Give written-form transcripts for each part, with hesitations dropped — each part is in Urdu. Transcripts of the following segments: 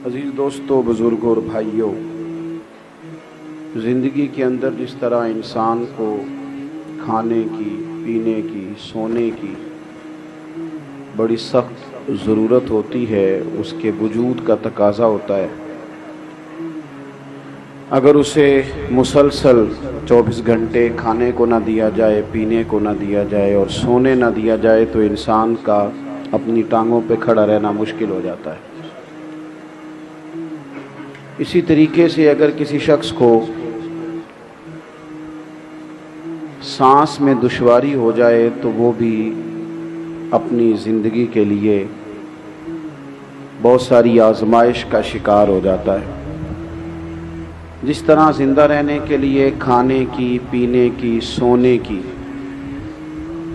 عزیز دوستو، بزرگوں اور بھائیوں، زندگی کے اندر جس طرح انسان کو کھانے کی، پینے کی، سونے کی بڑی سخت ضرورت ہوتی ہے، اس کے وجود کا تقاضا ہوتا ہے، اگر اسے مسلسل 24 گھنٹے کھانے کو نہ دیا جائے، پینے کو نہ دیا جائے اور سونے نہ دیا جائے تو انسان کا اپنی ٹانگوں پہ کھڑا رہنا مشکل ہو جاتا ہے۔ اسی طریقے سے اگر کسی شخص کو سانس میں دشواری ہو جائے تو وہ بھی اپنی زندگی کے لیے بہت ساری آزمائش کا شکار ہو جاتا ہے۔ جس طرح زندہ رہنے کے لیے کھانے کی، پینے کی، سونے کی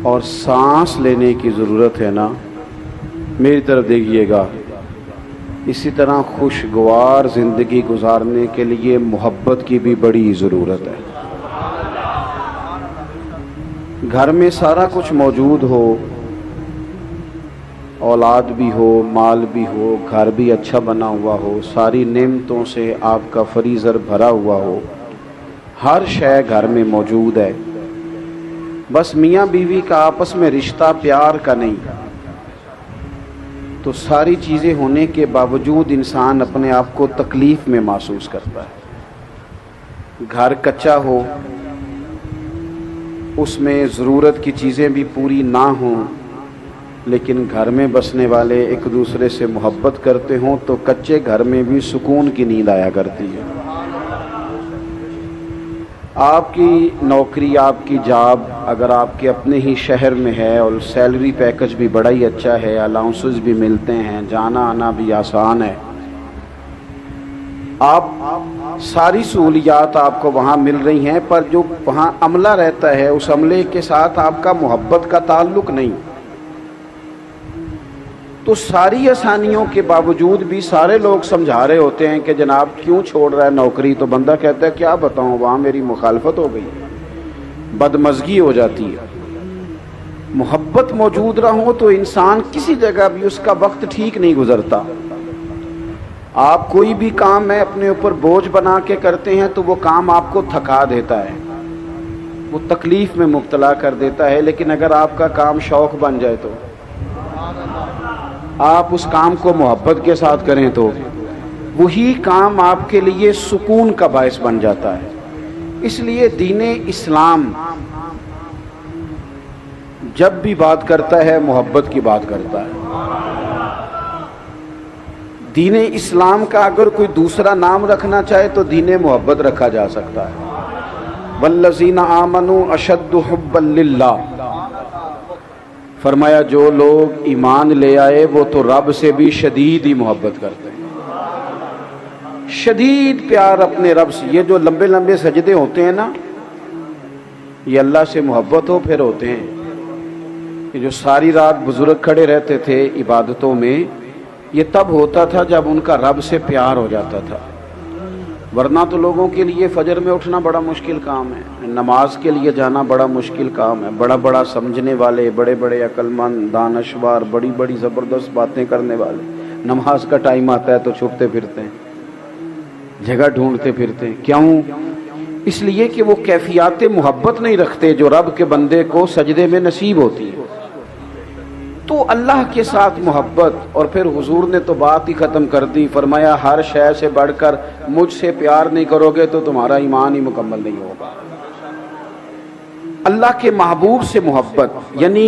اور سانس لینے کی ضرورت ہے نا، میری طرف دیکھیے گا، اسی طرح خوشگوار زندگی گزارنے کے لیے محبت کی بھی بڑی ضرورت ہے۔ گھر میں سارا کچھ موجود ہو، اولاد بھی ہو، مال بھی ہو، گھر بھی اچھا بنا ہوا ہو، ساری نعمتوں سے آپ کا فریزر بھرا ہوا ہو، ہر شے گھر میں موجود ہے، بس میاں بیوی کا آپس میں رشتہ پیار کا نہیں، تو ساری چیزیں ہونے کے باوجود انسان اپنے آپ کو تکلیف میں محسوس کرتا ہے۔ گھر کچا ہو، اس میں ضرورت کی چیزیں بھی پوری نہ ہوں، لیکن گھر میں بسنے والے ایک دوسرے سے محبت کرتے ہوں تو کچے گھر میں بھی سکون کی نیند آیا کرتی ہے۔ آپ کی نوکری، آپ کی جاب اگر آپ کے اپنے ہی شہر میں ہے اور سیلری پیکج بھی بڑا ہی اچھا ہے، الاؤنسز بھی ملتے ہیں، جانا آنا بھی آسان ہے، آپ ساری سہولیات آپ کو وہاں مل رہی ہیں، پر جو وہاں عملہ رہتا ہے اس عملے کے ساتھ آپ کا محبت کا تعلق نہیں، تو ساری آسانیوں کے باوجود بھی سارے لوگ سمجھا رہے ہوتے ہیں کہ جناب کیوں چھوڑ رہا ہے نوکری، تو بندہ کہتا ہے کیا بتاؤں، وہاں میری مخالفت ہو گئی، بدمزگی ہو جاتی ہے۔ محبت موجود نہ ہو تو انسان کسی جگہ بھی اس کا وقت ٹھیک نہیں گزرتا۔ آپ کوئی بھی کام ہے اپنے اوپر بوجھ بنا کے کرتے ہیں تو وہ کام آپ کو تھکا دیتا ہے، وہ تکلیف میں مبتلا کر دیتا ہے، لیکن اگر آپ کا کام شوق بن جائے تو آپ اس کام کو محبت کے ساتھ کریں تو وہی کام آپ کے لیے سکون کا باعث بن جاتا ہے۔ اس لیے دین اسلام جب بھی بات کرتا ہے محبت کی بات کرتا ہے۔ دین اسلام کا اگر کوئی دوسرا نام رکھنا چاہے تو دین محبت رکھا جا سکتا ہے۔ والذین آمنوا اشد حبا للہ، فرمایا جو لوگ ایمان لے آئے وہ تو رب سے بھی شدید ہی محبت کرتے ہیں، شدید پیار اپنے رب سے۔ یہ جو لمبے لمبے سجدے ہوتے ہیں نا، یہ اللہ سے محبت ہو پھر ہوتے ہیں۔ یہ جو ساری رات بزرگ کھڑے رہتے تھے عبادتوں میں، یہ تب ہوتا تھا جب ان کا رب سے پیار ہو جاتا تھا، ورنہ تو لوگوں کے لیے فجر میں اٹھنا بڑا مشکل کام ہے، نماز کے لیے جانا بڑا مشکل کام ہے، بڑا بڑا سمجھنے والے، بڑے بڑے عقل مند، دانشور، بڑی بڑی زبردست باتیں کرنے والے، نماز کا ٹائم آتا ہے تو چھپتے پھرتے ہیں، جگہ ڈھونڈتے پھرتے ہیں۔ کیوں؟ اس لیے کہ وہ کیفیات محبت نہیں رکھتے جو رب کے بندے کو سجدے میں نصیب ہوتی ہے۔ تو اللہ کے ساتھ محبت، اور پھر حضور نے تو بات ہی ختم کر دی، فرمایا ہر شے سے بڑھ کر مجھ سے پیار نہیں کرو گے تو تمہارا ایمان ہی مکمل نہیں ہوگا۔ اللہ کے محبوب سے محبت، یعنی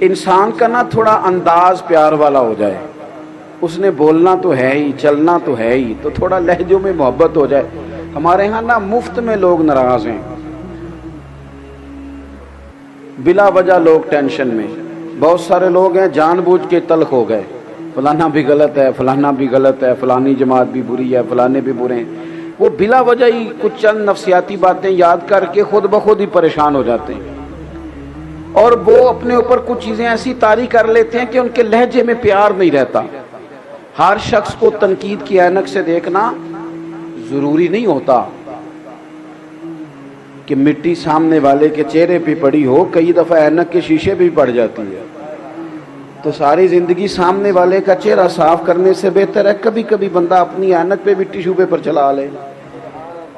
انسان کا نا تھوڑا انداز پیار والا ہو جائے، اس نے بولنا تو ہے ہی، چلنا تو ہے ہی، تو تھوڑا لہجوں میں محبت ہو جائے۔ ہمارے ہاں نا مفت میں لوگ ناراض ہیں، بلا وجہ لوگ ٹینشن میں، بہت سارے لوگ ہیں جان بوجھ کے تلخ ہو گئے، فلانا بھی غلط ہے، فلانا بھی غلط ہے، فلانی جماعت بھی بری ہے، فلانے بھی برے ہیں، وہ بلا وجہ ہی کچھ چند نفسیاتی باتیں یاد کر کے خود بخود ہی پریشان ہو جاتے ہیں، اور وہ اپنے اوپر کچھ چیزیں ایسی طاری کر لیتے ہیں کہ ان کے لہجے میں پیار نہیں رہتا۔ ہر شخص کو تنقید کی عینک سے دیکھنا ضروری نہیں ہوتا کہ مٹی سامنے والے کے چہرے پہ پڑی ہو، کئی دفعہ عینک کے شیشے بھی پڑ جاتی ہے، تو ساری زندگی سامنے والے کا چہرہ صاف کرنے سے بہتر ہے کبھی کبھی بندہ اپنی اینک پہ بھی ٹیشو پیپر چلا لے،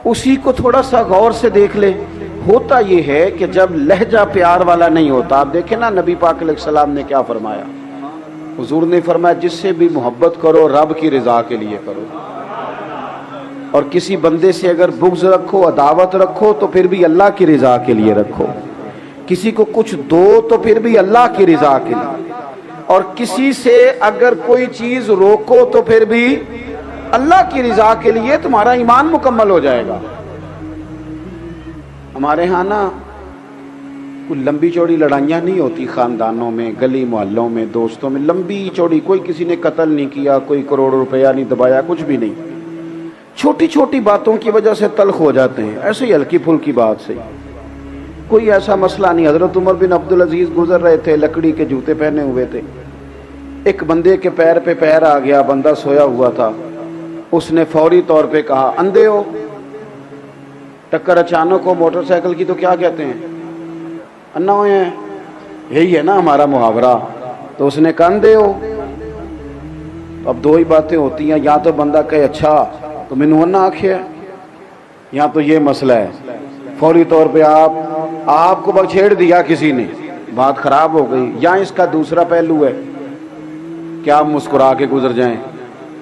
اسی کو تھوڑا سا غور سے دیکھ لے۔ ہوتا یہ ہے کہ جب لہجہ پیار والا نہیں ہوتا، آپ دیکھیں نا نبی پاک علیہ السلام نے کیا فرمایا، حضور نے فرمایا جس سے بھی محبت کرو رب کی رضا کے لیے کرو، اور کسی بندے سے اگر بغض رکھو عداوت رکھو تو پھر بھی اللہ کی رضا کے لیے رکھو، کسی کو کچھ دو تو پھر بھی اللہ کی رضا کے لیے، اور کسی سے اگر کوئی چیز روکو تو پھر بھی اللہ کی رضا کے لیے، تمہارا ایمان مکمل ہو جائے گا۔ ہمارے ہاں نا کوئی لمبی چوڑی لڑائیاں نہیں ہوتی خاندانوں میں، گلی محلوں میں، دوستوں میں، لمبی چوڑی، کوئی کسی نے قتل نہیں کیا، کوئی کروڑ روپیہ نہیں دبایا، کچھ بھی نہیں، چھوٹی چھوٹی باتوں کی وجہ سے تلخ ہو جاتے ہیں، ایسے ہی ہلکی پھلکی بات سے کوئی ایسا مسئلہ نہیں۔ حضرت عمر بن عبدالعزیز گزر رہے تھے، لکڑی کے جوتے پہنے ہوئے تھے، ایک بندے کے پیر پہ پیر آ گیا، بندہ سویا ہوا تھا، اس نے فوری طور پہ کہا اندھے ہو؟ ٹکر اچانک ہو موٹر سائیکل کی تو کیا کہتے ہیں؟ انا ہوئے ہیں، یہی ہے نا ہمارا محاورہ۔ تو اس نے کہا اندھے ہو؟ اب دو ہی باتیں ہوتی ہیں، یا تو بندہ کہے اچھا تو مینوں انا آکھیا ہے، یا تو یہ مسئلہ ہے، فوری طور پہ آپ کو چھیڑ دیا کسی نے، بات خراب ہو گئی، یا اس کا دوسرا پہلو ہے کہ آپ مسکرا کے گزر جائیں،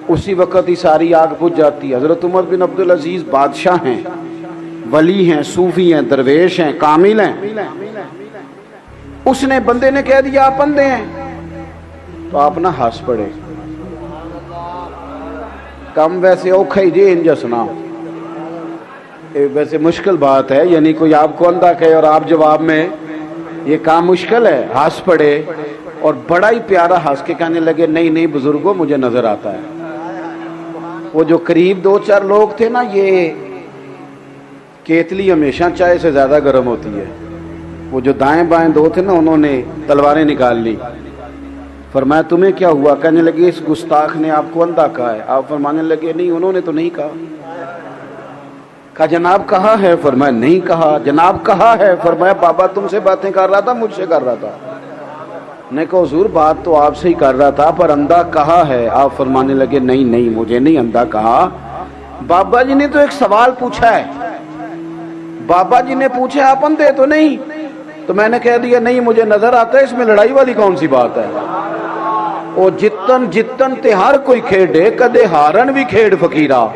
اسی وقت ہی ساری آگ بجھ جاتی ہے۔ حضرت عمر بن عبدالعزیز بادشاہ ہیں، ولی ہیں، صوفی ہیں، درویش ہیں، کامل ہیں، اس نے بندے نے کہہ دیا آپ اندھے ہیں، تو آپ نہ ہنس پڑے، کم ویسے اوکھا ہی جی انجا سنا، ویسے مشکل بات ہے، یعنی کوئی آپ کو اندھا کہے اور آپ جواب میں، یہ کام مشکل ہے، ہنس پڑے، اور بڑا ہی پیارا ہنس کے کہنے لگے نہیں نہیں بزرگوں مجھے نظر آتا ہے۔ وہ جو قریب دو چار لوگ تھے نا، یہ کیتلی ہمیشہ چائے سے زیادہ گرم ہوتی ہے، وہ جو دائیں بائیں دو تھے نا انہوں نے تلواریں نکال لی، فرمایا تمہیں کیا ہوا؟ کہنے لگے اس گستاخ نے آپ کو اندھا کہا ہے۔ آپ فرمانے لگے نہیں انہوں نے تو نہیں کہا۔ کہا جناب کہا ہے؟ فرمایا نہیں کہا۔ جناب کہا ہے؟ فرمایا بابا تم سے باتیں کر رہا تھا، مجھ سے کر رہا تھا۔ نے کہا حضور بات تو آپ سے ہی کر رہا تھا پر اندھا کہا ہے۔ آپ فرمانے لگے نہیں نہیں مجھے نہیں اندھا کہا، بابا جی نے تو ایک سوال پوچھا ہے، بابا جی نے پوچھا آپ اندھے تو نہیں، تو میں نے کہہ دیا نہیں مجھے نظر آتا ہے، اس میں لڑائی والی کون سی بات ہے؟ او جتن جتن تے ہر کوئی کھیڑے، کدے ہارن بھی کھیڑ فقیرہ۔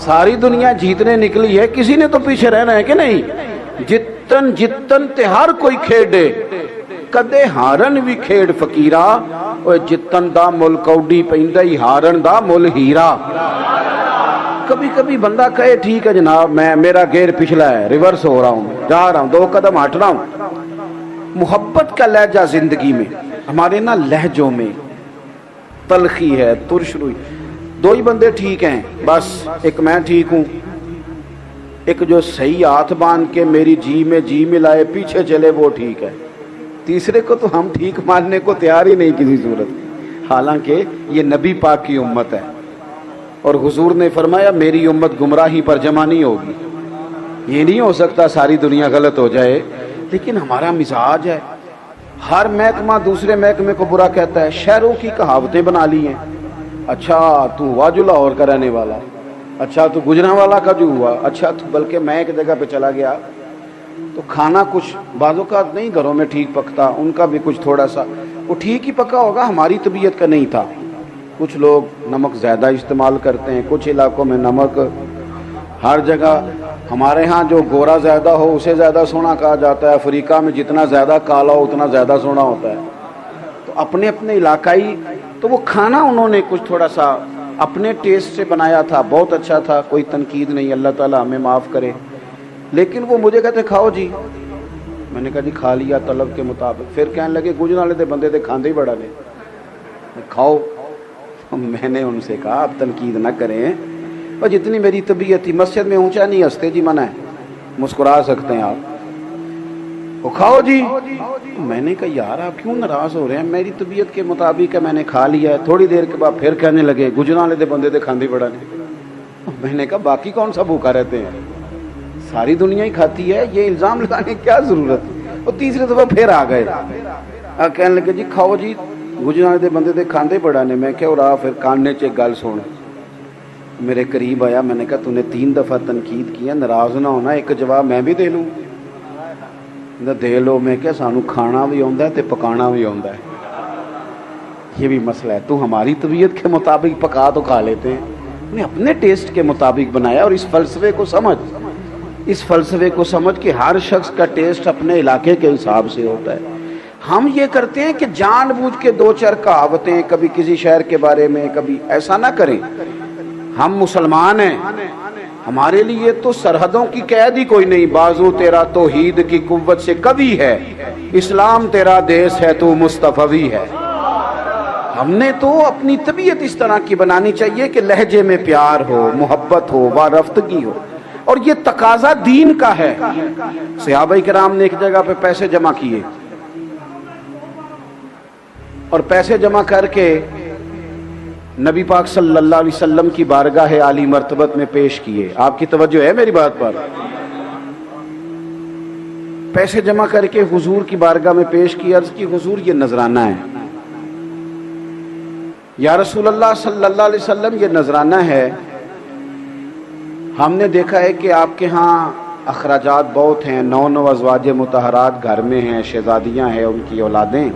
ساری دنیا جیتنے نکلی ہے، کسی نے تو پیچھے رہنا ہے کہ نہیں؟ جتن جتن تے ہر کوئی کھیڑے، کدے ہارن بھی کھیڑ فقیرہ، او جتن دا مل کوڈی پیندا ہی ہارن دا مل ہیرا۔ کبھی کبھی بندہ کہے ٹھیک ہے جناب میں میرا گیئر پچھلا ہے، ریورس ہو رہا ہوں، جا رہا ہوں، 2 قدم ہٹ رہا ہوں۔ محبت کا لہجہ زندگی میں، ہمارے نا لہجوں میں تلخی ہے، ترش روئی۔ 2 ہی بندے ٹھیک ہیں بس، ایک میں ٹھیک ہوں، ایک جو صحیح ہاتھ باندھ کے میری جی میں جی ملائے پیچھے چلے وہ ٹھیک ہے، تیسرے کو تو ہم ٹھیک ماننے کو تیار ہی نہیں کسی صورت، حالانکہ یہ نبی پاک کی امت ہے، اور حضور نے فرمایا میری امت گمراہی پر جمع نہیں ہوگی۔ یہ نہیں ہو سکتا ساری دنیا غلط ہو جائے، لیکن ہمارا مزاج ہے، ہر محکمہ دوسرے محکمے کو برا کہتا ہے، شہروں کی کہاوتیں بنا لی ہیں، اچھا تو ہوا جو لاہور کا رہنے والا، اچھا تو گجرانوالہ کا جو ہوا، اچھا تو بلکہ میں ایک جگہ پہ چلا گیا تو کھانا کچھ بعض اوقات نہیں گھروں میں ٹھیک پکتا، ان کا بھی کچھ تھوڑا سا وہ ٹھیک ہی پکا ہوگا، ہماری طبیعت کا نہیں تھا۔ کچھ لوگ نمک زیادہ استعمال کرتے ہیں، کچھ علاقوں میں نمک ہر جگہ، ہمارے ہاں جو گورا زیادہ ہو اسے زیادہ سونا کہا جاتا ہے، افریقہ میں جتنا زیادہ کالا ہو اتنا زیادہ سونا ہوتا ہے۔ تو اپنے اپنے علاقائی، تو وہ کھانا انہوں نے کچھ تھوڑا سا اپنے ٹیسٹ سے بنایا تھا، بہت اچھا تھا، کوئی تنقید نہیں، اللہ تعالیٰ ہمیں معاف کرے، لیکن وہ مجھے کہتے کھاؤ جی، میں نے کہا جی کھا لیا طلب کے مطابق، پھر کہنے لگے گجران والے دے بندے دے کھاندے ہی بڑا لے، کھاؤ۔ میں نے ان سے کہا آپ تنقید نہ کریں، اور جتنی میری طبیعت تھی، مسجد میں اونچا نہیں ہنستے جی، منع ہے، مسکرا سکتے ہیں آپ، وہ کھاؤ جی۔ میں نے کہا یار آپ کیوں ناراض ہو رہے ہیں، میری طبیعت کے مطابق ہے، میں نے کھا لیا ہے۔ تھوڑی دیر کے بعد پھر کہنے لگے گجران والے دے بندے دے کھاندے بڑا نہیں۔ میں نے کہا باقی کون سا بھوکا رہتے ہیں، ساری دنیا ہی کھاتی ہے، یہ الزام لگانے کی کیا ضرورت۔ اور تیسری دفعہ پھر آ گئے، کہنے لگے جی کھاؤ جی گجرانے دے بندے دے کھاندے بڑا نے. میں کہا اور پھر کاننے چ گل سن. میرے قریب آیا, میں نے کہا تو نے 3 دفعہ تنقید کیا, ناراض نہ ہونا, ایک جواب میں بھی دے لوں. دے لو. میں کہا سانو کھانا بھی آتا ہے تے پکانا بھی آتا ہے, یہ بھی مسئلہ ہے. تو ہماری طبیعت کے مطابق پکا تو کھا لیتے ہیں, انہیں اپنے ٹیسٹ کے مطابق بنایا. اور اس فلسفے کو سمجھ کہ ہر شخص کا ٹیسٹ اپنے علاقے کے حساب سے ہوتا ہے. ہم یہ کرتے ہیں کہ جان بوجھ کے 2-4 کہاوتیں کبھی کسی شہر کے بارے میں, کبھی ایسا نہ کریں. ہم مسلمان ہیں, ہمارے لیے تو سرحدوں کی قید ہی کوئی نہیں. بازو تیرا توحید کی قوت سے کبھی ہے, اسلام تیرا دیس ہے تو مصطفی ہے. ہم نے تو اپنی طبیعت اس طرح کی بنانی چاہیے کہ لہجے میں پیار ہو, محبت ہو, وارفتگی ہو. اور یہ تقاضا دین کا ہے. صحابہ کرام نے ایک جگہ پہ پیسے جمع کیے اور پیسے جمع کر کے نبی پاک صلی اللہ علیہ وسلم کی بارگاہ عالی مرتبت میں پیش کیے. آپ کی توجہ ہے میری بات پر؟ پیسے جمع کر کے حضور کی بارگاہ میں پیش کی. عرض کی حضور یہ نذرانہ ہے. یا رسول اللہ صلی اللہ علیہ وسلم یہ نذرانہ ہے, ہم نے دیکھا ہے کہ آپ کے ہاں اخراجات بہت ہیں, 9 ازواج مطہرات گھر میں ہیں, شہزادیاں ہیں, ان کی اولادیں,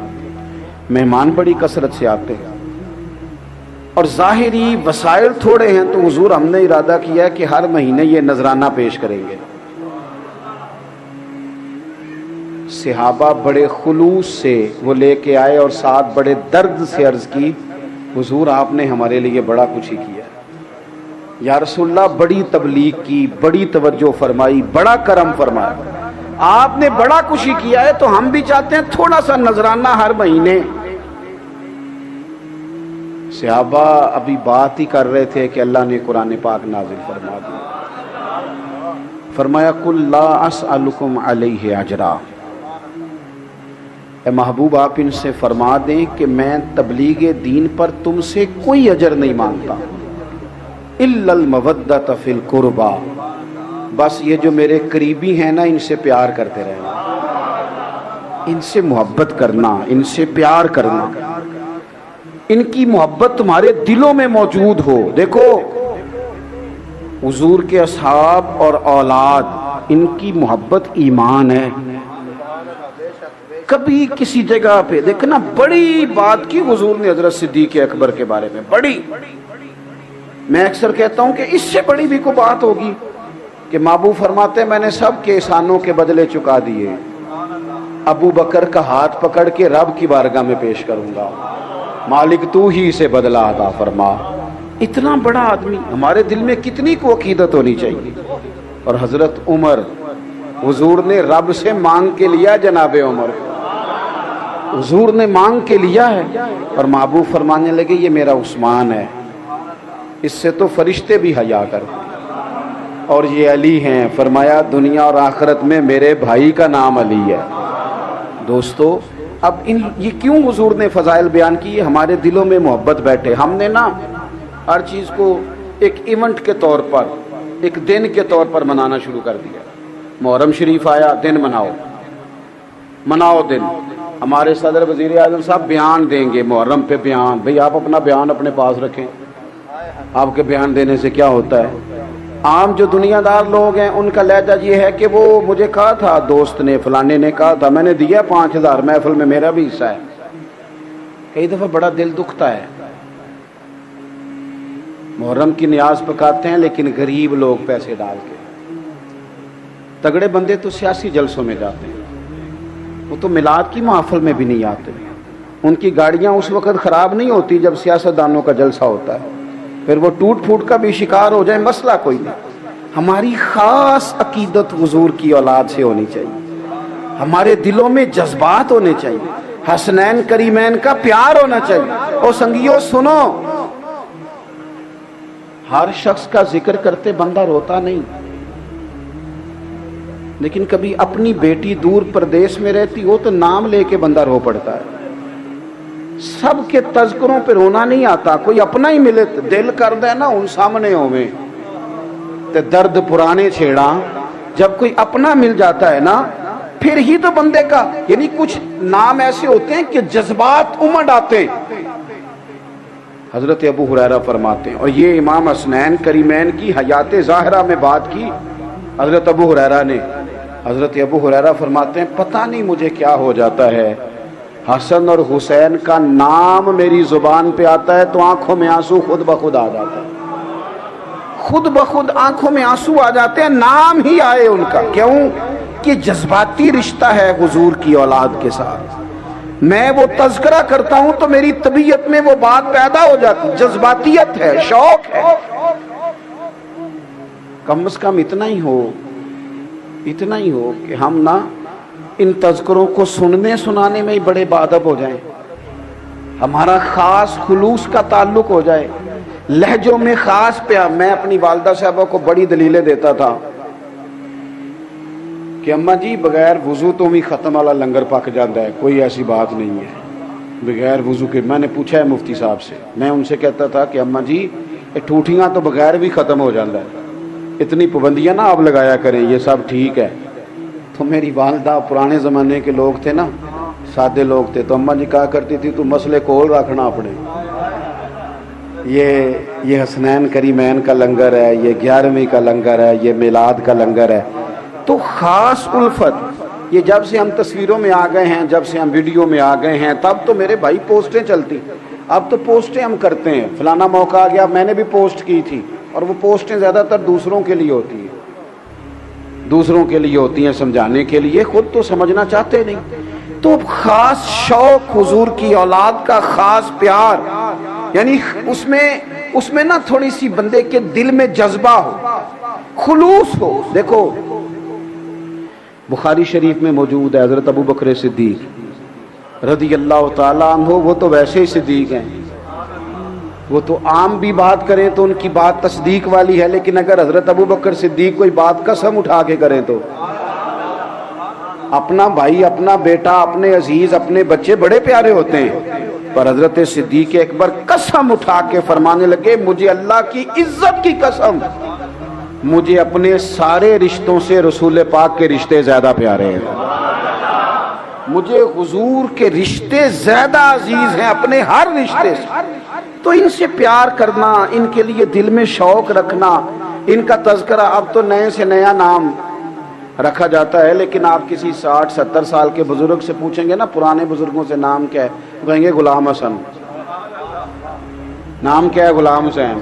مہمان بڑی کثرت سے آتے ہیں اور ظاہری وسائل تھوڑے ہیں. تو حضور ہم نے ارادہ کیا کہ ہر مہینے یہ نذرانہ پیش کریں گے. صحابہ بڑے خلوص سے وہ لے کے آئے اور ساتھ بڑے درد سے عرض کی حضور آپ نے ہمارے لیے بڑا کچھ ہی کیا. یا رسول اللہ بڑی تبلیغ کی, بڑی توجہ فرمائی, بڑا کرم فرمایا, آپ نے بڑا کچھ ہی کیا ہے, تو ہم بھی چاہتے ہیں تھوڑا سا نذرانہ ہر مہینے. صحابہ ابھی بات ہی کر رہے تھے کہ اللہ نے قرآن پاک نازل فرما دیا. فرمایا قل لا اسألکم علیہ اجرا, اے محبوب آپ ان سے فرما دیں کہ میں تبلیغ دین پر تم سے کوئی اجر نہیں مانگتا, الا المودۃ فی القربى, بس یہ جو میرے قریبی ہیں نا ان سے پیار کرتے رہنا, ان سے محبت کرنا, ان سے پیار کرنا, ان کی محبت تمہارے دلوں میں موجود ہو. دیکھو حضور کے اصحاب اور اولاد ان کی محبت ایمان ہے. کبھی کسی جگہ پہ دیکھنا بڑی بات کی حضور نے حضرت صدیق اکبر کے بارے میں, بڑی, میں اکثر کہتا ہوں کہ اس سے بڑی بھی کوئی بات ہوگی کہ محبوب فرماتے ہیں میں نے سب کے احسانوں کے بدلے چکا دیے, ابو بکر کا ہاتھ پکڑ کے رب کی بارگاہ میں پیش کروں گا, مالک تو ہی سے بدلہ عطا فرما. اتنا بڑا آدمی, ہمارے دل میں کتنی کو عقیدت ہونی چاہیے. اور حضرت عمر, حضور نے رب سے مانگ کے لیا, جناب عمر حضور نے مانگ کے لیا ہے, اور محبوب فرمانے لگے یہ میرا عثمان ہے, اس سے تو فرشتے بھی حیا کرتے, اور یہ علی ہیں. فرمایا دنیا اور آخرت میں میرے بھائی کا نام علی ہے. دوستو اب یہ کیوں حضور نے فضائل بیان کی؟ ہمارے دلوں میں محبت بیٹھے. ہم نے نا ہر چیز کو ایک ایونٹ کے طور پر, ایک دن کے طور پر منانا شروع کر دیا. محرم شریف آیا, دن مناؤ دن. ہمارے صدر وزیر اعظم صاحب بیان دیں گے محرم پہ بیان. بھئی آپ اپنا بیان اپنے پاس رکھیں, آپ کے بیان دینے سے کیا ہوتا ہے؟ عام جو دنیا دار لوگ ہیں ان کا لہجہ یہ ہے کہ وہ مجھے کہا تھا, دوست نے فلانے نے کہا تھا, میں نے دیا 5000 محفل میں, میرا بھی حصہ ہے. کئی دفعہ بڑا دل دکھتا ہے. محرم کی نیاز پکاتے ہیں لیکن غریب لوگ پیسے ڈال کے, تگڑے بندے تو سیاسی جلسوں میں جاتے ہیں, وہ تو میلاد کی محفل میں بھی نہیں آتے. ان کی گاڑیاں اس وقت خراب نہیں ہوتی جب سیاستدانوں کا جلسہ ہوتا ہے, پھر وہ ٹوٹ پھوٹ کا بھی شکار ہو جائے, مسئلہ کوئی نہیں. ہماری خاص عقیدت حضور کی اولاد سے ہونی چاہیے, ہمارے دلوں میں جذبات ہونے چاہیے, حسنین کریمین کا پیار ہونا چاہیے. اور سنگیو سنو, ہر شخص کا ذکر کرتے بندہ روتا نہیں, لیکن کبھی اپنی بیٹی دور پردیش میں رہتی ہو تو نام لے کے بندہ رو پڑتا ہے. سب کے تذکروں پہ رونا نہیں آتا, کوئی اپنا ہی ملے دل کر دے نا ان سامنے ہوئے تے درد پرانے چھیڑا. جب کوئی اپنا مل جاتا ہے نا پھر ہی تو بندے کا، یعنی کچھ نام ایسے ہوتے ہیں کہ جذبات امڑ آتے ہیں۔ حضرت ابو ہریرہ فرماتے ہیں، اور یہ امام حسنین کریمین کی حیات ظاہرہ میں بات کی حضرت ابو ہریرہ نے۔ حضرت ابو ہریرہ فرماتے ہیں پتہ نہیں مجھے کیا ہو جاتا ہے، حسن اور حسین کا نام میری زبان پہ آتا ہے تو آنکھوں میں آنسو خود بخود آ جاتا ہے، خود بخود آنکھوں میں آنسو آ جاتے ہیں، نام ہی آئے ان کا۔ کیوں؟ کہ جذباتی رشتہ ہے حضور کی اولاد کے ساتھ۔ میں وہ تذکرہ کرتا ہوں تو میری طبیعت میں وہ بات پیدا ہو جاتی، جذباتیت ہے، شوق ہے۔ کم از کم اتنا ہی ہو کہ ہم نہ ان تذکروں کو سننے سنانے میں ہی بڑے باادب ہو جائیں، ہمارا خاص خلوص کا تعلق ہو جائے، لہجوں میں خاص پیار۔ میں اپنی والدہ صاحبہ کو بڑی دلیلیں دیتا تھا کہ اماں جی بغیر وضو تو بھی ختم والا لنگر پک جاتا ہے، کوئی ایسی بات نہیں ہے بغیر وضو کے۔ میں نے پوچھا ہے مفتی صاحب سے، میں ان سے کہتا تھا کہ اماں جی یہ ٹوٹیاں تو بغیر بھی ختم ہو جاتا ہے، اتنی پابندیاں نہ آپ لگایا کریں، یہ سب ٹھیک ہے۔ تو میری والدہ پرانے زمانے کے لوگ تھے نا، سادے لوگ تھے، تو اماں جی کہا کرتی تھی تو مسئلے کول رکھنا اپنے، یہ حسنین کریمین کا لنگر ہے، یہ 11ویں کا لنگر ہے، یہ میلاد کا لنگر ہے۔ تو خاص الفت، یہ جب سے ہم تصویروں میں آ گئے ہیں، جب سے ہم ویڈیو میں آ گئے ہیں، تب تو میرے بھائی پوسٹیں چلتی، اب تو پوسٹیں ہم کرتے ہیں، فلانا موقع آ گیا، میں نے بھی پوسٹ کی تھی، اور وہ پوسٹیں زیادہ تر دوسروں کے لیے ہوتی ہیں، سمجھانے کے لیے، خود تو سمجھنا چاہتے نہیں۔ تو خاص شوق حضور کی اولاد کا، خاص پیار، یعنی اس میں نا تھوڑی سی بندے کے دل میں جذبہ ہو، خلوص ہو۔ دیکھو بخاری شریف میں موجود ہے، حضرت ابو بکر صدیق رضی اللہ تعالیٰ عنہ، وہ تو ویسے ہی صدیق ہیں، وہ تو عام بھی بات کریں تو ان کی بات تصدیق والی ہے، لیکن اگر حضرت ابو بکر صدیق کوئی بات قسم اٹھا کے کریں تو اپنا بھائی، اپنا بیٹا، اپنے عزیز، اپنے بچے بڑے پیارے ہوتے ہیں، پر حضرت صدیق اکبر قسم اٹھا کے فرمانے لگے مجھے اللہ کی عزت کی قسم، مجھے اپنے سارے رشتوں سے رسول پاک کے رشتے زیادہ پیارے ہیں، مجھے حضور کے رشتے زیادہ عزیز ہیں اپنے ہر رشتے سے۔ تو ان سے پیار کرنا، ان کے لیے دل میں شوق رکھنا، ان کا تذکرہ، اب تو نئے سے نیا نام رکھا جاتا ہے، لیکن آپ کسی 60-70 سال کے بزرگ سے پوچھیں گے نا پرانے بزرگوں سے نام کیا ہے، وہ کہیں گے غلام حسن۔ نام کیا ہے؟ غلام حسین۔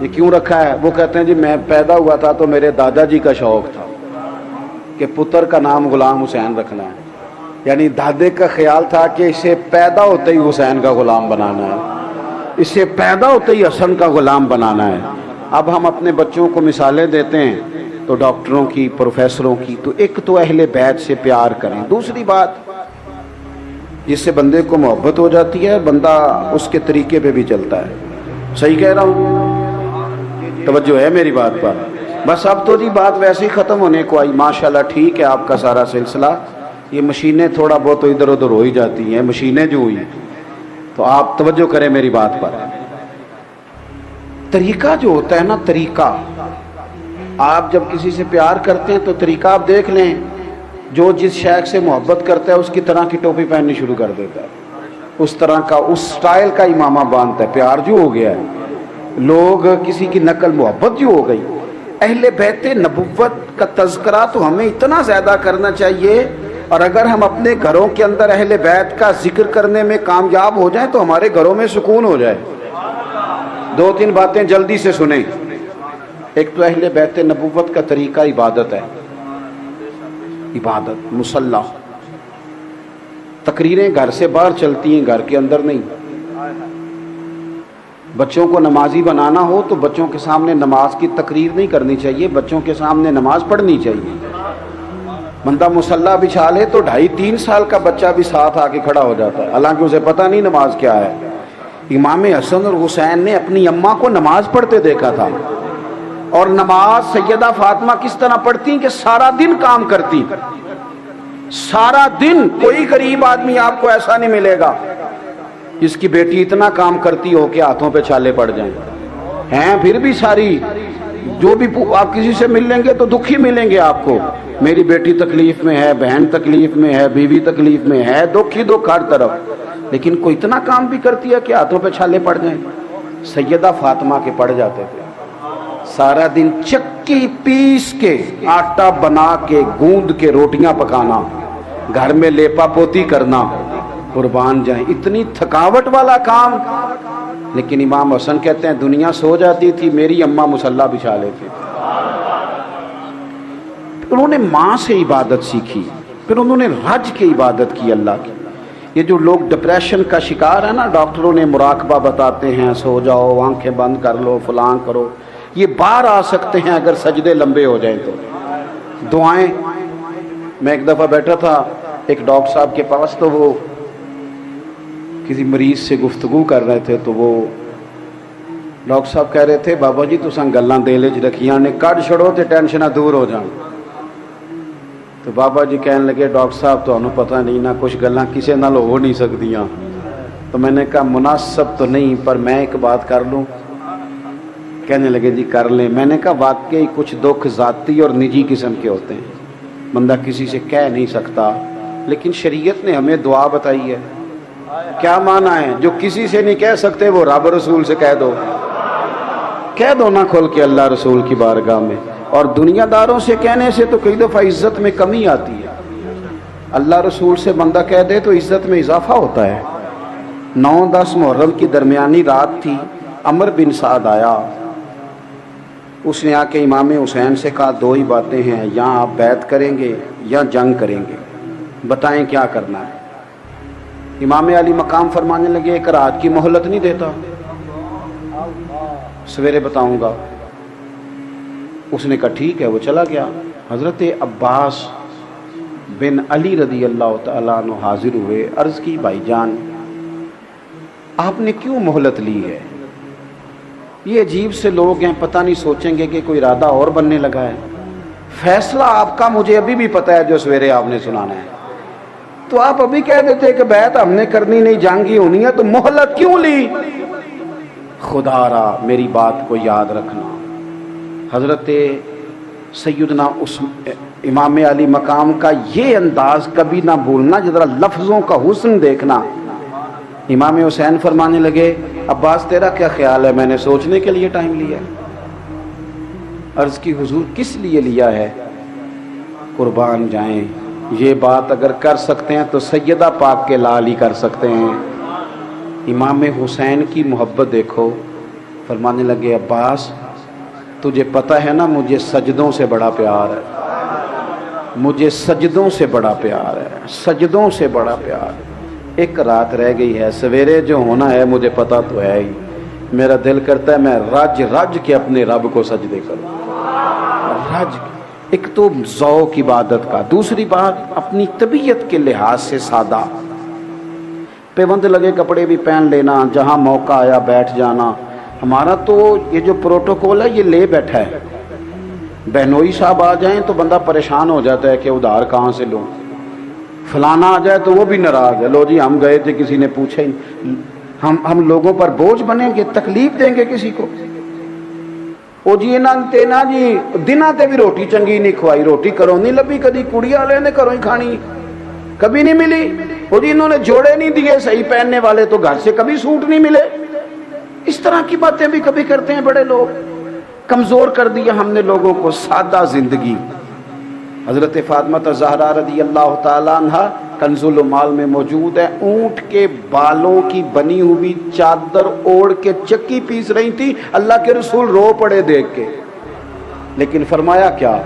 یہ کیوں رکھا ہے؟ وہ کہتے ہیں جی میں پیدا ہوا تھا تو میرے دادا جی کا شوق تھا کہ پتر کا نام غلام حسین رکھنا ہے، یعنی دادے کا خیال تھا کہ اسے پیدا ہوتے ہی حسین کا غلام بنانا ہے، اسے پیدا ہوتے ہی حسن کا غلام بنانا ہے۔ اب ہم اپنے بچوں کو مثالیں دیتے ہیں تو ڈاکٹروں کی، پروفیسروں کی، تو ایک تو اہل بیت سے پیار کریں، دوسری بات جس سے بندے کو محبت ہو جاتی ہے، بندہ اس کے طریقے پہ بھی چلتا ہے۔ صحیح کہہ رہا ہوں؟ توجہ ہے میری بات پر؟ بس اب تو جی بات ویسے ہی ختم ہونے کو آئی، ماشاءاللہ ٹھیک ہے آپ کا سارا سلسلہ، یہ مشینیں تھوڑا بہت ادھر ادھر ہو ہی جاتی ہیں، مشینیں جو ہوئی، تو آپ توجہ کریں میری بات پر۔ طریقہ جو ہوتا ہے نا، طریقہ، آپ جب کسی سے پیار کرتے ہیں تو طریقہ آپ دیکھ لیں، جو جس شیخ سے محبت کرتا ہے اس کی طرح کی ٹوپی پہننی شروع کر دیتا ہے، اس طرح کا، اس سٹائل کا امامہ باندھتا ہے، پیار جو ہو گیا ہے، لوگ کسی کی نقل محبت جو ہو گئی۔ اہل بیت نبوت کا تذکرہ تو ہمیں اتنا زیادہ کرنا چاہیے، اور اگر ہم اپنے گھروں کے اندر اہل بیت کا ذکر کرنے میں کامیاب ہو جائیں تو ہمارے گھروں میں سکون ہو جائے۔ 2-3 باتیں جلدی سے سنیں۔ ایک تو اہل بیت نبوت کا طریقہ عبادت ہے، عبادت، مصلی، تقریریں گھر سے باہر چلتی ہیں، گھر کے اندر نہیں۔ بچوں کو نمازی بنانا ہو تو بچوں کے سامنے نماز کی تقریر نہیں کرنی چاہیے، بچوں کے سامنے نماز پڑھنی چاہیے۔ بندہ مصلی بچھا لے تو 2.5-3 سال کا بچہ بھی ساتھ آ کے کھڑا ہو جاتا ہے، حالانکہ اسے پتہ نہیں نماز کیا ہے۔ امام حسن اور حسین نے اپنی اماں کو نماز پڑھتے دیکھا تھا، اور نماز سیدہ فاطمہ کس طرح پڑھتی کہ سارا دن کام کرتی، سارا دن۔ کوئی غریب آدمی آپ کو ایسا نہیں ملے گا جس کی بیٹی اتنا کام کرتی ہو کہ ہاتھوں پہ چھالے پڑ جائیں، ہیں پھر بھی ساری، جو بھی آپ کسی سے مل لیں گے تو دکھی ملیں گے آپ کو، میری بیٹی تکلیف میں ہے, بہن تکلیف میں ہے, بیوی تکلیف میں ہے, دکھ ہی دکھ ہر طرف, لیکن کوئی اتنا کام بھی کرتی ہے کہ ہاتھوں پہ چھالے پڑ جائیں. سیدہ فاطمہ کے پڑ جاتے تھے. سارا دن چکی پیس کے, آٹا بنا کے, گوند کے روٹیاں پکانا, گھر میں لیپا پوتی کرنا, قربان جائیں اتنی تھکاوٹ والا کام. لیکن امام حسن کہتے ہیں دنیا سو جاتی تھی, میری اماں مصلی بچھا لیتی تھی. انہوں نے ماں سے عبادت سیکھی, پھر انہوں نے رج کے عبادت کی اللہ کی. یہ جو لوگ ڈپریشن کا شکار ہے نا, ڈاکٹروں نے مراقبہ بتاتے ہیں, سو جاؤ, آنکھیں بند کر لو, فلاں کرو, یہ باہر آ سکتے ہیں اگر سجدے لمبے ہو جائیں تو. دعائیں, میں ایک دفعہ بیٹھا تھا ایک ڈاکٹر صاحب کے پاس, تو وہ کسی مریض سے گفتگو کر رہے تھے, تو وہ ڈاکٹر صاحب کہہ رہے تھے بابا جی تساں گلاں دل وچ رکھیاں نے, کڈ چھڑو تے ٹینشناں دور ہو جان. تو بابا جی کہنے لگے ڈاکٹر صاحب تمہیں پتہ نہیں نا, کچھ گلاں کسے نال ہو نہیں سکدیاں. تو میں نے کہا مناسب تو نہیں, پر میں ایک بات کر لوں. کہنے لگے جی کر لیں. میں نے کہا واقعی کچھ دکھ ذاتی اور نجی قسم کے ہوتے ہیں, بندہ کسی سے کہہ نہیں سکتا, لیکن شریعت نے ہمیں دعا بتائی ہے. کیا معنی ہے؟ جو کسی سے نہیں کہہ سکتے وہ رب رسول سے کہہ دو, کہہ دو نا کھول کے اللہ رسول کی بارگاہ میں. اور دنیا داروں سے کہنے سے تو کئی دفعہ عزت میں کمی آتی ہے, اللہ رسول سے بندہ کہہ دے تو عزت میں اضافہ ہوتا ہے. 9-10 محرم کی درمیانی رات تھی, عمر بن سعد آیا, اس نے آ کے امام حسین سے کہا دو ہی باتیں ہیں, یا آپ بیعت کریں گے یا جنگ کریں گے, بتائیں کیا کرنا ہے. امام علی مقام فرمانے لگے ایک رات کی مہلت نہیں دیتا, سویرے بتاؤں گا. اس نے کہا ٹھیک ہے, وہ چلا گیا. حضرت عباس بن علی رضی اللہ تعالیٰ عنہ حاضر ہوئے, عرض کی بھائی جان آپ نے کیوں مہلت لی ہے؟ یہ عجیب سے لوگ ہیں, پتہ نہیں سوچیں گے کہ کوئی ارادہ اور بننے لگا ہے. فیصلہ آپ کا مجھے ابھی بھی پتہ ہے جو سویرے آپ نے سنانا ہے. تو آپ ابھی کہہ دیتے کہ بیعت ہم نے کرنی نہیں, جنگ ہی ہونی ہے, تو مہلت کیوں لی؟ خدا را میری بات کو یاد رکھنا. حضرت سیدنا امام علی مقام کا یہ انداز کبھی نہ بھولنا, ذرا لفظوں کا حسن دیکھنا. امام حسین فرمانے لگے عباس تیرا کیا خیال ہے؟ میں نے سوچنے کے لیے ٹائم لیا. عرض کی حضور کس لیے لیا ہے؟ قربان جائیں, یہ بات اگر کر سکتے ہیں تو سیدہ پاک کے لال ہی کر سکتے ہیں. امام حسین کی محبت دیکھو. فرمانے لگے عباس تجھے پتہ ہے نا مجھے سجدوں سے بڑا پیار ہے, مجھے سجدوں سے بڑا پیار ہے, سجدوں سے بڑا پیار ہے. ایک رات رہ گئی ہے, سویرے جو ہونا ہے مجھے پتہ تو ہے ہی. میرا دل کرتا ہے میں رج رج کے اپنے رب کو سجدے کروں. رج, ایک تو ذوق عبادت کا, دوسری بات اپنی طبیعت کے لحاظ سے سادہ, پیوند لگے کپڑے بھی پہن لینا, جہاں موقع آیا بیٹھ جانا. ہمارا تو یہ جو پروٹوکول ہے یہ لے بیٹھا ہے. بہنوئی صاحب آ جائیں تو بندہ پریشان ہو جاتا ہے کہ ادھار کہاں سے لوں, فلانا آ جائے تو وہ بھی ناراض ہے, لو جی ہم گئے تھے کسی نے پوچھا ہی, ہم لوگوں پر بوجھ بنیں گے, تکلیف دیں گے کسی کو. او جی نا جی دنوں تے بھی روٹی چنگی نہیں کھوائی, روٹی کروں نہیں لبھی, کدی کڑی والے نے کروں ہی کھانی کبھی نہیں ملی. او جی انہوں نے جوڑے نہیں دیے صحیح پہننے والے, تو گھر سے کبھی سوٹ نہیں ملے. اس طرح کی باتیں بھی کبھی کرتے ہیں بڑے لوگ. کمزور کر دیا ہم نے لوگوں کو. سادہ زندگی. حضرت فاطمہ زہرا رضی اللہ تعالیٰ عنہ کنز المال میں موجود ہے, اونٹ کے بالوں کی بنی ہوئی چادر اوڑھ کے چکی پیس رہی تھی. اللہ کے رسول رو پڑے دیکھ کے, لیکن فرمایا کیا؟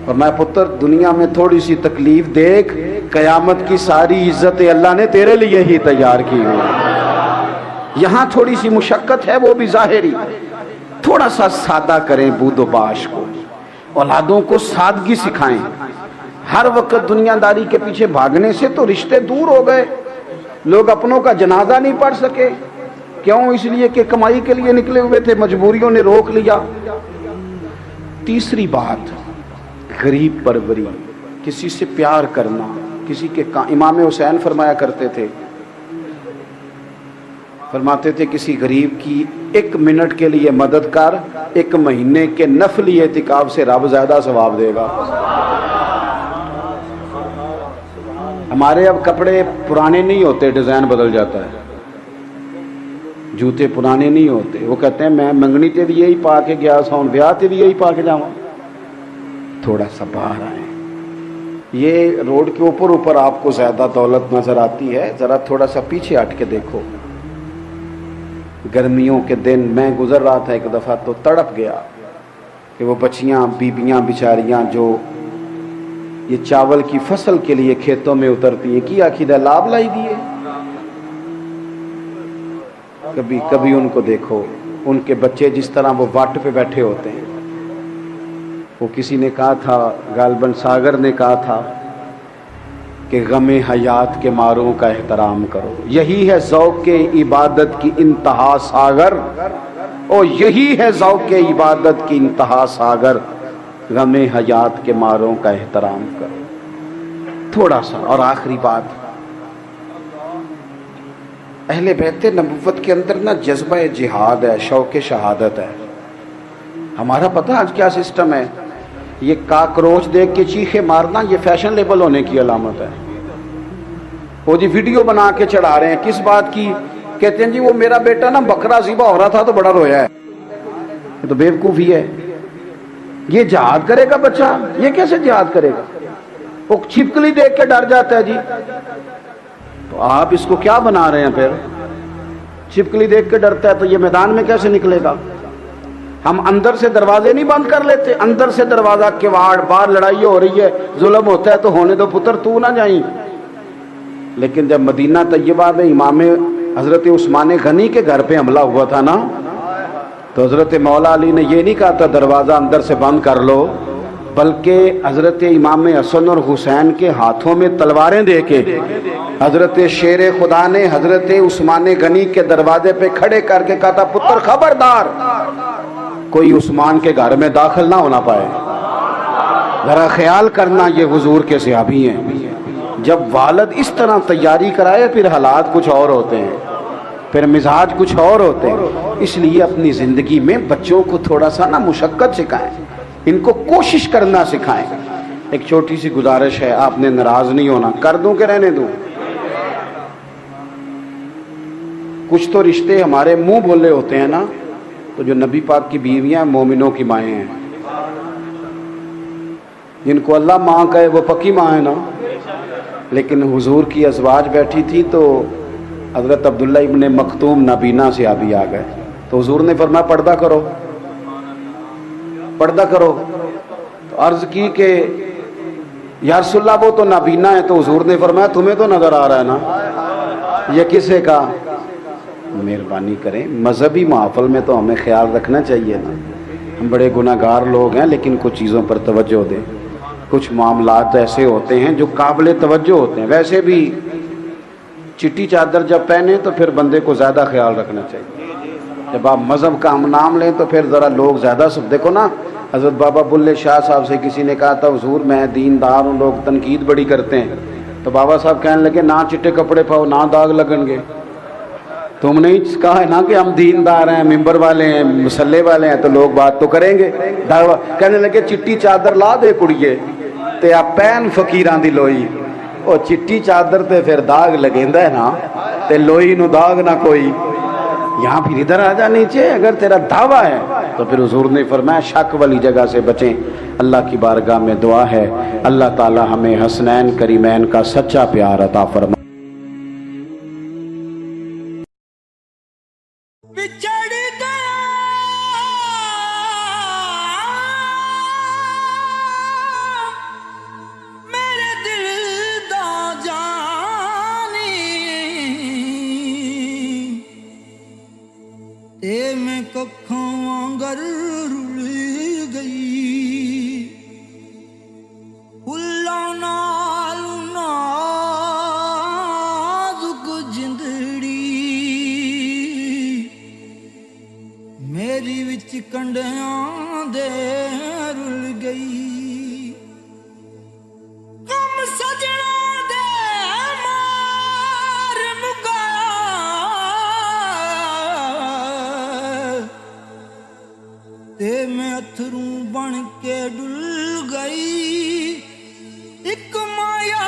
فرمایا پتر دنیا میں تھوڑی سی تکلیف دیکھ, قیامت کی ساری عزتیں اللہ نے تیرے لیے ہی تیار کی ہوئی. یہاں تھوڑی سی مشقت ہے, وہ بھی ظاہری. تھوڑا سا سادہ کریں بود و باش کو, اولادوں کو سادگی سکھائیں. ہر وقت دنیا داری کے پیچھے بھاگنے سے تو رشتے دور ہو گئے. لوگ اپنوں کا جنازہ نہیں پڑھ سکے. کیوں؟ اس لیے کہ کمائی کے لیے نکلے ہوئے تھے, مجبوریوں نے روک لیا. تیسری بات غریب پروری, کسی سے پیار کرنا, کسی کے امام حسین فرمایا کرتے تھے, فرماتے تھے کسی غریب کی 1 منٹ کے لیے مدد کر, 1 مہینے کے نفلی اعتکاف سے رب زیادہ ثواب دے گا. ہمارے اب کپڑے پرانے نہیں ہوتے، ڈیزائن بدل جاتا ہے، جوتے پرانے نہیں ہوتے. وہ کہتے ہیں میں منگنی تے بھی یہی پا کے گیا سا، بیاہ تے بھی یہی پا کے جاؤں. تھوڑا سا باہر آئیں. یہ روڈ کے اوپر آپ کو زیادہ دولت نظر آتی ہے، ذرا تھوڑا سا پیچھے ہٹ کے دیکھو. گرمیوں کے دن میں گزر رہا تھا ایک دفعہ تو تڑپ گیا کہ وہ بچیاں بیبیاں بیچاریاں جو یہ چاول کی فصل کے لیے کھیتوں میں اترتی ہیں، کی عقیدہ لاب لائی دیے. کبھی کبھی ان کو دیکھو، ان کے بچے جس طرح وہ واٹ پہ بیٹھے ہوتے ہیں. وہ کسی نے کہا تھا، غالباً ساگر نے کہا تھا کہ غم حیات کے ماروں کا احترام کرو، یہی ہے ذوق عبادت کی انتہا ساگر. او یہی ہے ذوق عبادت کی انتہا ساگر، غم حیات کے ماروں کا احترام کرو. تھوڑا سا. اور آخری بات، اہل بیت نبوت کے اندر نا جذبہ جہاد ہے، شوق شہادت ہے. ہمارا پتہ آج کیا سسٹم ہے؟ یہ کاکروچ دیکھ کے چیخے مارنا یہ فیشن لیبل ہونے کی علامت ہے. وہ جی ویڈیو بنا کے چڑھا رہے ہیں، کس بات کی؟ کہتے ہیں جی وہ میرا بیٹا نا بکرا ذبح ہو رہا تھا تو بڑا رویا ہے. یہ تو بیوقوفی ہے. یہ جہاد کرے گا بچہ؟ یہ کیسے جہاد کرے گا؟ وہ چھپکلی دیکھ کے ڈر جاتا ہے جی. تو آپ اس کو کیا بنا رہے ہیں پھر؟ چھپکلی دیکھ کے ڈرتا ہے تو یہ میدان میں کیسے نکلے گا؟ ہم اندر سے دروازے نہیں بند کر لیتے؟ اندر سے دروازہ کواڑ، باہر لڑائی ہو رہی ہے، ظلم ہوتا ہے تو ہونے دو پتر، تو نہ جائیں. لیکن جب مدینہ طیبہ میں امام حضرت عثمان غنی کے گھر پہ حملہ ہوا تھا نا، تو حضرت مولا علی نے یہ نہیں کہا تھا دروازہ اندر سے بند کر لو، بلکہ حضرت امام حسن اور حسین کے ہاتھوں میں تلواریں دے کے حضرت شیر خدا نے حضرت عثمان غنی کے دروازے پہ کھڑے کر کے کہا تھا پتر خبردار، کوئی عثمان کے گھر میں داخل نہ ہونا پائے. ذرا خیال کرنا، یہ حضور کے صحابی ہیں. جب والد اس طرح تیاری کرائے پھر حالات کچھ اور ہوتے ہیں، پھر مزاج کچھ اور ہوتے ہیں. اس لیے اپنی زندگی میں بچوں کو تھوڑا سا نا مشقت سکھائیں، ان کو کوشش کرنا سکھائیں. ایک چھوٹی سی گزارش ہے، آپ نے ناراض نہیں ہونا. کر دوں کہ رہنے دوں؟ کچھ تو رشتے ہمارے منہ بولے ہوتے ہیں نا، تو جو نبی پاک کی بیویاں مومنوں کی مائیں ہیں، جن کو اللہ ماں کہے وہ پکی ماں ہے نا. لیکن حضور کی ازواج بیٹھی تھی تو حضرت عبداللہ ابن مکتوم نابینا سے آبی آ گئے، تو حضور نے فرمایا پردہ کرو، پردہ کرو. تو عرض کی کہ یا رسول اللہ وہ تو نابینا ہے. تو حضور نے فرمایا تمہیں تو نظر آ رہا ہے نا، یہ کسے کا؟ مہربانی کریں، مذہبی محافل میں تو ہمیں خیال رکھنا چاہیے نا. ہم بڑے گناہ گار لوگ ہیں، لیکن کچھ چیزوں پر توجہ دیں. کچھ معاملات ایسے ہوتے ہیں جو قابل توجہ ہوتے ہیں. ویسے بھی چٹی چادر جب پہنے تو پھر بندے کو زیادہ خیال رکھنا چاہیے. جب آپ مذہب کا نام لیں تو پھر ذرا لوگ زیادہ سب دیکھو نا. حضرت بابا بلے شاہ صاحب سے کسی نے کہا تھا حضور میں دیندار ہوں، لوگ تنقید بڑی کرتے ہیں. تو بابا صاحب کہنے لگے نہ چٹے کپڑے پاؤ نہ داغ لگن گے. تم نے کہا ہے نا کہ ہم دیندار ہیں، ممبر والے ہیں، مسلح والے ہیں، تو لوگ بات تو کریں گے. کہنے لگے چٹی چادر لا دے کڑیے تے آپ پین فقیران دی لوئی. او چٹی چادر تے پھر داغ لگیندا ہے نا، تے لوئی نو داغ نہ کوئی. یہاں پھر ادھر آ جا نیچے، اگر تیرا دعویٰ ہے تو پھر حضور نے فرمایا شک والی جگہ سے بچیں. اللہ کی بارگاہ میں دعا ہے اللہ تعالی ہمیں حسنین کریمین کا سچا پیار عطا فرمائے. میں ککھوں وانگر رل گئی، پھلاں نال نازک جندڑی میری وچ کنڈیاں دے رل گئی. کم سجنا دے مار مکا تے میں اتھروں بن کے ڈل گئی. ایک مایا